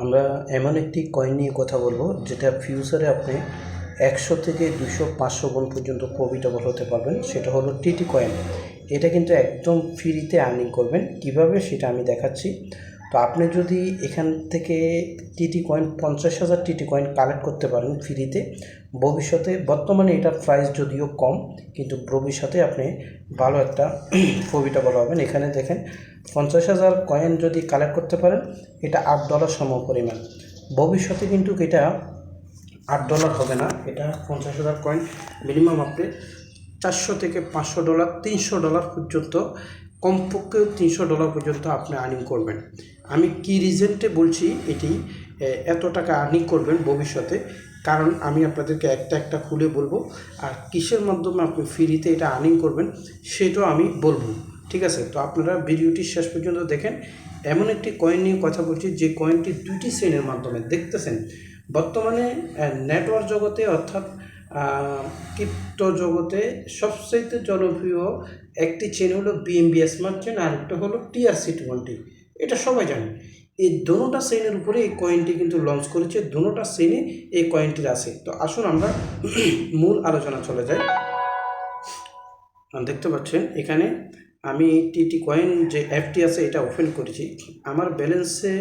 আমরা এমন একটি কয়েন নিয়ে কথা বলবো যেটা ফিউচারে আপনি 100 থেকে 200 500 গুণ পর্যন্ত প্রফিটেবল হতে পারবেন। সেটা হলো টিটি কয়েন। এটা কিন্তু একদম ফ্রিতে আর্নিং করবেন। কিভাবে সেটা আমি দেখাচ্ছি। তো আপনি যদি এখান থেকে TT coin 50,000 TT coin collect করতে পারেন ফ্রিতে, ভবিষ্যতে বর্তমানে এটার প্রাইস যদিও কম, কিন্তু ভবিষ্যতে আপনি ভালো একটা প্রফিটেবল হবেন। এখানে দেখেন 50,000 কয়েন যদি কালেক্ট করতে পারেন, এটা $8 সম পরিমাণ। ভবিষ্যতে কিন্তু এটা $8 হবে না, এটা 50,000 কয়েন মিনিমাম আপনি $400 থেকে $500, $300 পর্যন্ত, কমপক্ষে $300 পর্যন্ত আপনি আর্নিং করবেন। আমি কি রিজেন্টে বলছি এটি এত টাকা আর্নিং করবেন ভবিষ্যতে, কারণ আমি আপনাদেরকে একটা একটা খুলে বলবো, আর কিসের মাধ্যমে আপনি ফ্রিতে এটা আর্নিং করবেন সেটাও আমি বলবো। ঠিক আছে, তো আপনারা ভিডিওটি শেষ পর্যন্ত দেখেন। এমন একটি কয়েন নিয়ে কথা বলছি যে কয়েনটি দুইটি শ্রেণীর মাধ্যমে দেখতেছেন। বর্তমানে নেটওয়ার্ক জগতে অর্থাৎ ক্রিপ্টো জগতে সবচেয়ে জনপ্রিয় একটি চেন হলো বিএনবি স্মার্ট চেন, আর একটা হলো TRC20। এটা সবাই জানে। এই দোনোটা শ্রেণীর উপরে এই কয়েনটি কিন্তু লঞ্চ করেছে, দোনোটা শ্রেণী এই কয়েনটির আছে। তো আসুন আমরা মূল আলোচনা চলে যাই। দেখতে পাচ্ছেন এখানে আমি টিটি কয়েন যে অ্যাপটি আছে এটা ওপেন করেছি। আমার ব্যালেন্সে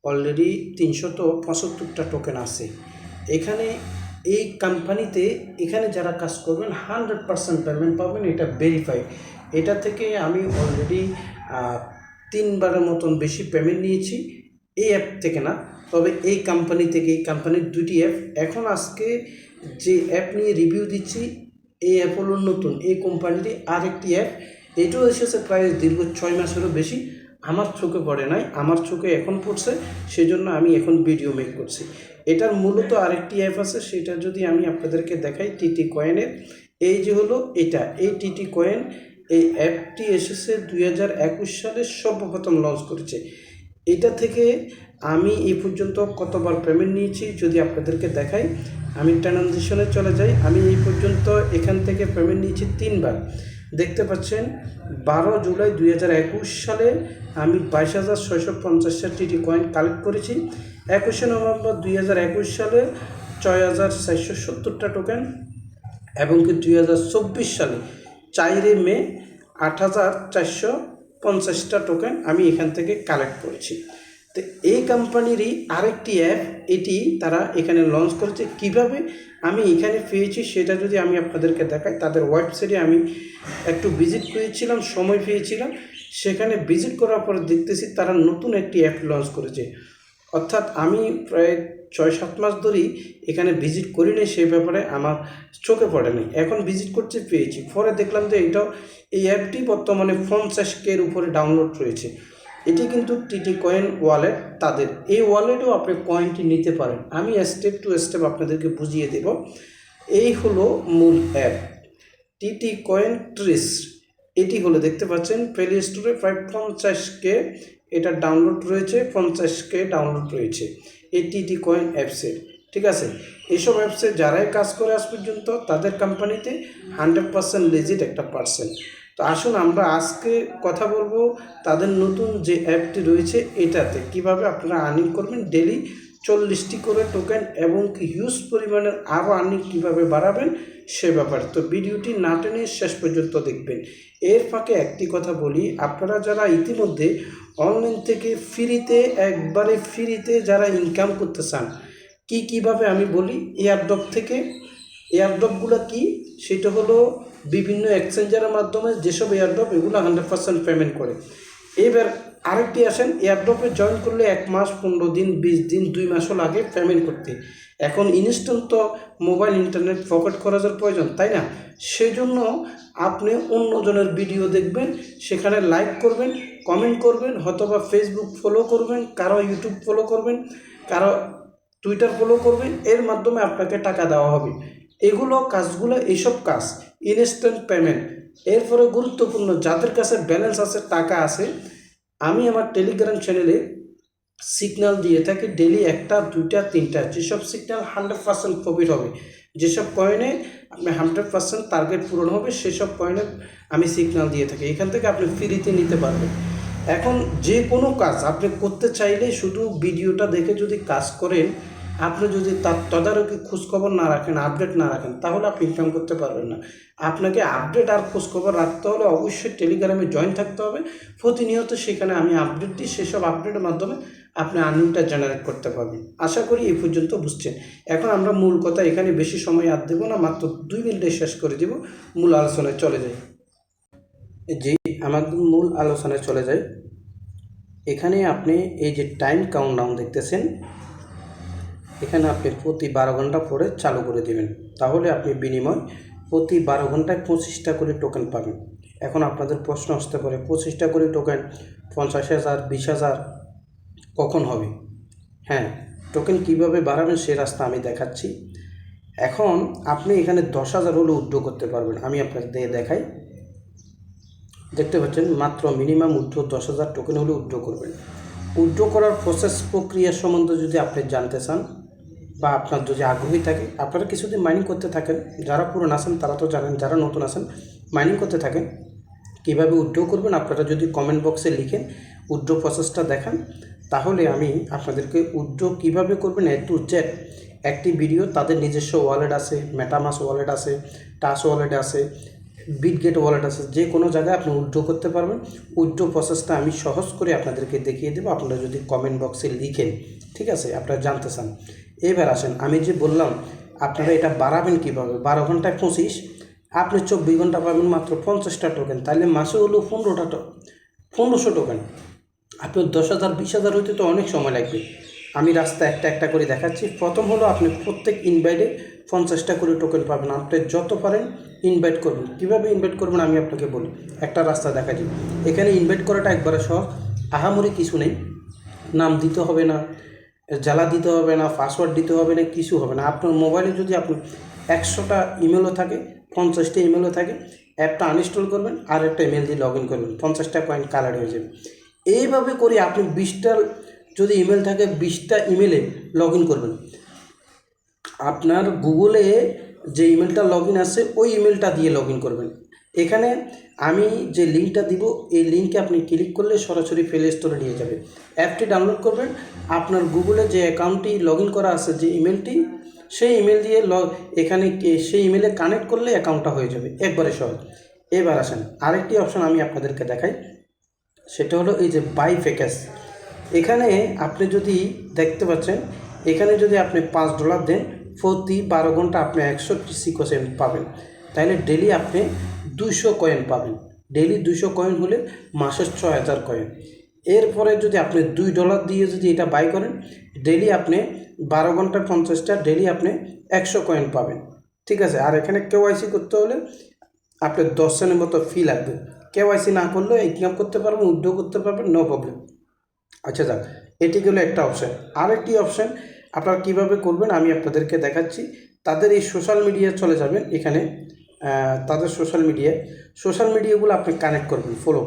অলরেডি 375টা টোকেন আছে। এখানে এই কোম্পানিতে এখানে যারা কাজ করবেন 100% পেমেন্ট পাবেন, এটা ভেরিফাই। এটা থেকে আমি অলরেডি 3বারের মতন বেশি পেমেন্ট নিয়েছি। এই অ্যাপ থেকে না, তবে এই কোম্পানি থেকে। এই কোম্পানির দুটি অ্যাপ। এখন আজকে যে অ্যাপ নিয়ে রিভিউ দিচ্ছি, এই অ্যাপ হলো নতুন, এই কোম্পানিরই আরেকটি অ্যাপ। এটাও এসেছে প্রায় দীর্ঘ 6 মাসেরও বেশি। আমার চোখে পড়ে নাই, আমার চোখে এখন পড়ছে, সেজন্য আমি এখন ভিডিও মেক করছি। এটার মূলত আরেকটি অ্যাপ আছে, সেটা যদি আমি আপনাদেরকে দেখাই, টিটি কয়েনের। এই যে হলো এটা, এই টিটি কয়েন, এই অ্যাপটি এসেছে 2021 সালে সর্বপ্রথম লঞ্চ করেছে। এটা থেকে আমি এই পর্যন্ত কতবার পেমেন্ট নিয়েছি যদি আপনাদেরকে দেখাই। আমি ট্রানজিশনে চলে যাই। আমি এই পর্যন্ত এখান থেকে পেমেন্ট নিয়েছি 3বার। দেখতে পাচ্ছেন 12 জুলাই 2021 সালে আমি 22,650 টিটি কয়েন কালেক্ট করেছি। 21শে নভেম্বর 2021 সালে 6,470টা টোকেন, এবং কি 2024 সালে 4 মে 8,450টা টোকেন আমি এখান থেকে কালেক্ট করেছি। তো এই কোম্পানিরই আরেকটি অ্যাপ, এটি তারা এখানে লঞ্চ করেছে। কিভাবে আমি এখানে পেয়েছি সেটা যদি আমি আপনাদেরকে দেখাই। তাদের ওয়েবসাইটে আমি একটু ভিজিট করেছিলাম, সময় পেয়েছিলাম। সেখানে ভিজিট করার পরে দেখতেছি তারা নতুন একটি অ্যাপ লঞ্চ করেছে। অর্থাৎ আমি প্রায় 6-7 মাস ধরেই এখানে ভিজিট করি নাই, সেই ব্যাপারে আমার চোখে পড়ে নাই। এখন ভিজিট করতে পেয়েছি, পরে দেখলাম যে এই অ্যাপটি বর্তমানে 50K-এর উপরে ডাউনলোড রয়েছে। এটি কিন্তু টিটি কয়েন ওয়ালেট তাদের। এই ওয়ালেটেও আপনি কয়েনটি নিতে পারেন। আমি স্টেপ টু স্টেপ আপনাদেরকে বুঝিয়ে দেব। এই হলো মূল অ্যাপ, টিটি কয়েন ট্রিস। এটি হলো দেখতে পাচ্ছেন প্লে স্টোরে প্রায় 50K এটা ডাউনলোড রয়েছে, 50K ডাউনলোড রয়েছে এই টিটি কয়েন অ্যাপসের। ঠিক আছে, এইসব অ্যাপসে যারাই কাজ করে আজ পর্যন্ত তাদের কোম্পানিতে 100% লেজিট একটা পার্সেন্ট। তো আসুন আমরা আজকে কথা বলবো তাদের নতুন যে অ্যাপটি রয়েছে এটাতে কিভাবে আপনারা আর্নিং করবেন ডেলি 40টি করে টোকেন, এবং কি হিউজ পরিমাণের আরও আর্নিং কীভাবে বাড়াবেন সে ব্যাপারে। তো ভিডিওটি না টেনে শেষ পর্যন্ত দেখবেন। এর ফাঁকে একটি কথা বলি, আপনারা যারা ইতিমধ্যে অনলাইন থেকে ফ্রিতে, একবারে ফ্রিতে যারা ইনকাম করতে চান, কীভাবে আমি বলি। এয়ারড্রপ থেকে, এয়ারড্রপগুলো কি, সেটা হলো বিভিন্ন এক্সচেঞ্জারের মাধ্যমে যেসব এয়ারড্রপ, এগুলো 100% পেমেন্ট করে। এবার আরেকটি আসেন, এয়ারড্রপে জয়েন করলে 1 মাস, 15 দিন, 20 দিন, 2 মাসও লাগে পেমেন্ট করতে। এখন ইনস্ট্যান্ট তো মোবাইল ইন্টারনেট পকেট খরচের প্রয়োজন, তাই না? সেজন্য আপনি অন্যজনের ভিডিও দেখবেন, সেখানে লাইক করবেন, কমেন্ট করবেন, অথবা ফেসবুক ফলো করবেন, কারো ইউটিউব ফলো করবেন, কারো টুইটার ফলো করবেন। এর মাধ্যমে আপনাকে টাকা দেওয়া হবে। এগুলো কাজগুলো, এইসব কাজ ইনস্ট্যান্ট পেমেন্ট। এরপরে গুরুত্বপূর্ণ, যাদের কাছে ব্যালেন্স আছে, টাকা আছে, আমি আমার টেলিগ্রাম চ্যানেলে সিগন্যাল দিয়ে থাকি ডেলি 1টা, 2টা, 3টা। যেসব সিগন্যাল 100% প্রফিট হবে, যেসব কয়েনে আপনি 100% টার্গেট পূরণ হবে, সেসব কয়েনে আমি সিগন্যাল দিয়ে থাকি। এখান থেকে আপনি ফ্রিতে নিতে পারবেন। এখন যে কোনো কাজ আপনি করতে চাইলে শুধু ভিডিওটা দেখে যদি কাজ করেন, আপনি যদি তার তদারকি খোঁজখবর না রাখেন, আপডেট না রাখেন, তাহলে আপনি ইনকাম করতে পারবেন না। আপনাকে আপডেট আর খোঁজখবর রাখতে হলে অবশ্যই টেলিগ্রামে জয়েন থাকতে হবে। প্রতিনিয়ত সেখানে আমি আপডেট দিই, সেসব আপডেটের মাধ্যমে আপনি আর্নিংটা জেনারেট করতে পারবেন। আশা করি এই পর্যন্ত বুঝছেন। এখন আমরা মূল কথা, এখানে বেশি সময় আর দেবো না, মাত্র 2 মিনিটে শেষ করে দেব, মূল আলোচনায় চলে যাই। জি, আমাদের মূল আলোচনায় চলে যাই। এখানে আপনি এই যে টাইম কাউন্টডাউন দেখতেছেন, এখানে আপনি প্রতি 12 ঘন্টা পরে চালু করে দেবেন, তাহলে আপনি বিনিময় প্রতি 12 ঘন্টায় 25টা করে টোকেন পাবেন। এখন আপনাদের প্রশ্ন আসতে পারে, 25টা করে টোকেন 50,000 20,000 কখন হবে? হ্যাঁ, টোকেন কিভাবে বাড়াবেন সে রাস্তা আমি দেখাচ্ছি। এখন আপনি এখানে 10,000 হলে উইথড্র করতে পারবেন। আমি আপনাদের দেখাই। দেখতে পাচ্ছেন মাত্র মিনিমাম উইথড্র 10,000 টোকেন হলে উইথড্র করবেন। উইথড্র করার প্রসেস প্রক্রিয়া সম্বন্ধে যদি আপনি জানতে চান বা আপনার যদি আগ্রহী থাকে, আপনারা কিছুদিন মাইনিং করতে থাকেন। যারা পুরনো আছেন তারা তো জানেন, যারা নতুন আছেন মাইনিং করতে থাকেন। কীভাবে উইথড্র করবেন আপনারা যদি কমেন্ট বক্সে লিখেন, উইথড্র প্রসেসটা দেখান, তাহলে আমি আপনাদেরকে উইথড্র কীভাবে করবেন A to Z একটি ভিডিও, তাদের নিজস্ব ওয়ালেট আছে, মেটামাস ওয়ালেট আছে, টাচ ওয়ালেট আছে, বিটগেট ওয়ালেট আছে, যে কোনো জায়গায় আপনি উইথড্র করতে পারবেন। উইথড্র প্রসেসটা আমি সহজ করে আপনাদেরকে দেখিয়ে দেবো, আপনারা যদি কমেন্ট বক্সে লিখেন। ঠিক আছে, আপনারা জানতে চান। এবার আসেন, আমি যে বললাম আপনারা এটা বাড়াবেন কীভাবে। 12 ঘন্টায় 25, আপনি 24 ঘন্টা পাবেন মাত্র 50টা টোকেন, তাহলে মাসে হলো 1500 টোকেন। আপনার 10,000 20,000 হইতে তো অনেক সময় লাগবে। আমি রাস্তা একটা একটা করে দেখাচ্ছি। প্রথম হলো আপনি প্রত্যেক ইনভাইটে 50টা করে টোকেন পাবেন। আপনি যত পারেন ইনভাইট করবেন। কীভাবে ইনভাইট করবেন আমি আপনাকে বলি, একটা রাস্তা দেখাচ্ছি। এখানে ইনভাইট করাটা একবারে সহজ, আহামরি কিছু নেই। নাম দিতে হবে না, জ্বালা দিতে হবে না, পাসওয়ার্ড দিতে হবে না, কিছু হবে না। আপনার মোবাইলে যদি আপনার 100টা ইমেলও থাকে, 50টা ইমেলও থাকে, অ্যাপটা আনইনস্টল করবেন আর একটা ইমেল দিয়ে লগ ইন করবেন, 50টা পয়েন্ট কালার হয়ে যাবে। এইভাবে করে আপনি 20টা যদি ইমেল থাকে 20টা ইমেলে লগ ইন করবেন। আপনার গুগলে যে ইমেলটা লগ ইন আছে ওই ইমেলটা দিয়ে লগ ইন করবেন। এখানে আমি যে লিঙ্কটা দিব, এই লিঙ্কে আপনি ক্লিক করলে সরাসরি প্লে স্টোরে নিয়ে যাবে। অ্যাপটি ডাউনলোড করবেন, আপনার গুগলে যে অ্যাকাউন্টটি লগ ইন করা আছে, যে ইমেলটি, সেই ইমেল দিয়ে এখানে সেই ইমেলে কানেক্ট করলে অ্যাকাউন্টটা হয়ে যাবে, একবারে সহজ। এবার আসেন, আরেকটি অপশান আমি আপনাদেরকে দেখাই, সেটা হলো এই যে বাই প্যাকেজ। এখানে আপনি যদি দেখতে পাচ্ছেন, এখানে যদি আপনি $5 দেন, প্রতি 12 ঘন্টা আপনি 100 কয়েন পাবেন। তাহলে ডেলি আপনি 200 কয়েন পাবেন। ডেলি 200 কয়েন হলে মাসের 6,000 কয়েন। এরপরে যদি আপনি $2 দিয়ে যদি এটা বাই করেন, ডেলি আপনি 12 ঘন্টা 50টা, ডেলি আপনি 100 কয়েন পাবেন। ঠিক আছে। আর এখানে কেওয়াইসি করতে হলে আপনার 10 সেন্টের মতো ফি লাগবে। কেওয়াইসি না করলেও ইনকাম করতে পারবেন, উইথড্র করতে পারবেন, নো প্রবলেম। আচ্ছা যাক, এটি গেলো একটা অপশান। আরেকটি অপশান আপনারা কীভাবে করবেন আমি আপনাদেরকে দেখাচ্ছি। তাদের এই সোশ্যাল মিডিয়া চলে যাবেন, এখানে তাদের সোশ্যাল মিডিয়াগুলো আপনি কানেক্ট করবেন, ফলো।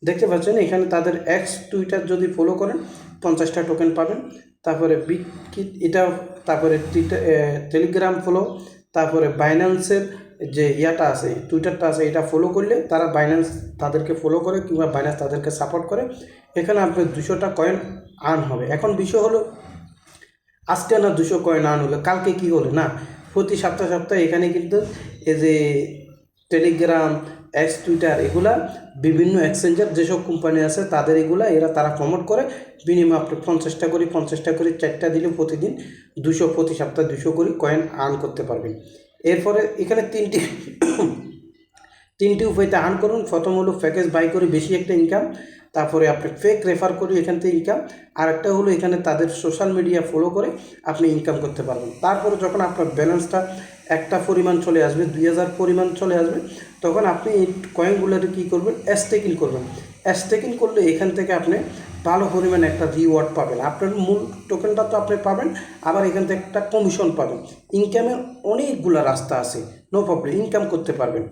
দেখতে পাচ্ছেন এখানে তাদের এক্স টুইটার যদি ফলো করেন 50টা টোকেন পাবেন। তারপরে বিটকিট এটা, তারপরে টেলিগ্রাম ফলো, তারপরে বাইন্যান্সের যে ইয়াটা আছে, টুইটারটা আছে, এটা ফলো করলে তারা বাইন্যান্স তাদেরকে ফলো করে কিংবা বাইন্যান্স তাদেরকে সাপোর্ট করে। এখানে আপনার 200টা কয়েন আর্ন হবে। এখন বিষয় হলো, আজকে না 200 কয়েন আর্ন হলো, কালকে কি হলো না, প্রতি সপ্তাহে এখানে কিন্তু এই যে টেলিগ্রাম, এক্স, টুইটার, এগুলা বিভিন্ন এক্সচেঞ্জের যেসব কোম্পানি আছে তাদের তারা প্রমোট করে। বিনিময়ে আপনি 50টা করে 4টা দিলে প্রতিদিন 200, প্রতি সপ্তাহে 200 করে কয়েন আর্ন করতে পারবেন। এরপরে এখানে তিনটি উপায়তে আর্ন করুন। প্রথম হলো প্যাকেজ বাই করে বেশি একটা ইনকাম, তারপরে আপনি ফেক রেফার করে এখান থেকে ইনকাম, আর একটা হলো এখানে তাদের সোশ্যাল মিডিয়া ফলো করে আপনি ইনকাম করতে পারবেন। তারপরে যখন আপনার ব্যালেন্সটা একটা পরিমাণ চলে আসবে, 2000 পরিমাণ চলে আসবে, তখন আপনি এই কয়েনগুলোর কী করবেন, স্টেকিং করবেন। স্টেকিং করলে এখান থেকে আপনি ভালো পরিমাণে একটা রিওয়ার্ড পাবেন। আপনার মূল টোকেনটা তো আপনি পাবেন, আবার এখান থেকে একটা কমিশন পাবেন। ইনকামের অনেকগুলো রাস্তা আছে, নো প্রবলেম, ইনকাম করতে পারবেন।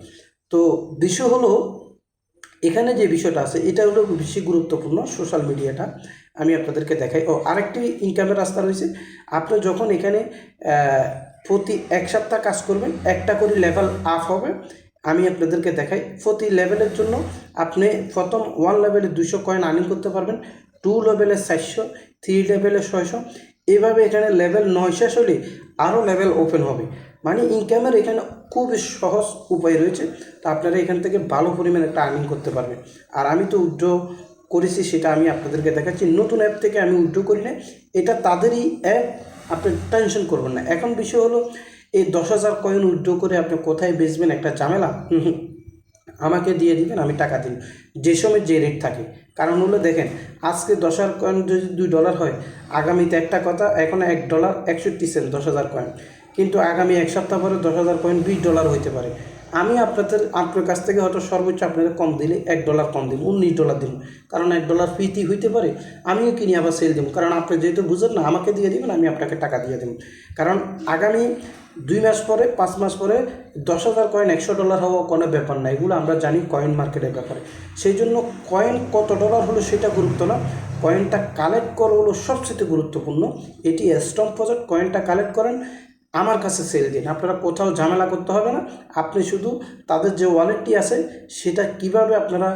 তো বিষয় হলো, এখানে যে বিষয়টা আছে এটা হলো বেশি গুরুত্বপূর্ণ। সোশ্যাল মিডিয়াটা আমি আপনাদেরকে দেখাই। আরেকটি ইনকামের রাস্তা রয়েছে। আপনি যখন এখানে প্রতি 1 সপ্তাহ কাজ করবেন, একটা করে লেভেল আপ হবে, আমি আপনাদেরকে দেখাই। প্রতি লেভেলের জন্য আপনি প্রথম 1 লেভেলে 200 কয়েন আর্নিং করতে পারবেন, 2 লেভেলে 400, 3 লেভেলে 600, এভাবে এখানে লেভেল 9 শেষ হলে আরও লেভেল ওপেন হবে। মানে ইনকামের এখানে খুবই সহজ উপায় রয়েছে। তো আপনারা এখান থেকে ভালো পরিমাণে একটা আর্নিং করতে পারবেন। আর আমি তো উইথড্র করেছি, সেটা আমি আপনাদেরকে দেখাচ্ছি। নতুন অ্যাপ থেকে আমি উইথড্র করি না, এটা তাদেরই অ্যাপ, আপনি টেনশন করবেন না। এখন বিষয় হলো এই 10,000 কয়েন উইথড্র করে আপনি কোথায় বেচবেন, একটা ঝামেলা। আমাকে দিয়ে দিবেন, আমি টাকা দিন যে সময় যে রেট থাকে। কারণ হলো দেখেন, আজকে 10,000 কয়েন যদি $2 হয়, আগামীতে একটা কথা, এখন $1.61 10,000 কয়েন, কিন্তু আগামী এক সপ্তাহ পরে 10,000 কয়েন $20 হইতে পারে। আমি আপনার কাছ থেকে হয়তো সর্বোচ্চ আপনাদের কম দিলে $1 কম দিন, $19 দিন, কারণ $1 ফিতি হইতে পারে। আমিও কিনি আবার সেল দিব, কারণ আপনি যেহেতু বুঝেন না, আমাকে দিয়ে দিবেন, আমি আপনাকে টাকা দিয়ে দেব। কারণ আগামী 2 মাস পরে, 5 মাস পরে 10,000 কয়েন $100 হওয়া কোনো ব্যাপার না, এগুলো আমরা জানি কয়েন মার্কেটের ব্যাপারে। সেই জন্য কয়েন কত ডলার হলো সেটা গুরুত্ব না, কয়েনটা কালেক্ট করা হলো সবচেয়ে গুরুত্বপূর্ণ। এটি স্টক প্রজেক্ট, কয়েনটা কালেক্ট করেন, আমার কাছে সেল দিন, আপনারা কোথাও ঝামেলা করতে হবে না। আপনি শুধু তাদের যে ওয়ালেটটি আছে সেটা কিভাবে আপনারা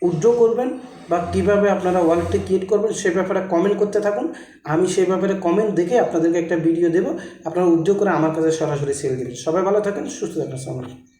উইথড্র করবেন বা কিভাবে আপনারা ওয়ালেটটি ক্রিয়েট করবেন সে ব্যাপারে কমেন্ট করতে থাকুন। আমি সেই ব্যাপারে কমেন্ট দেখে আপনাদেরকে একটা ভিডিও দেবো, আপনারা উইথড্র করে আমার কাছে সরাসরি সেল দিবেন। সবাই ভালো থাকেন, সুস্থ থাকেন। আসসালামু আলাইকুম।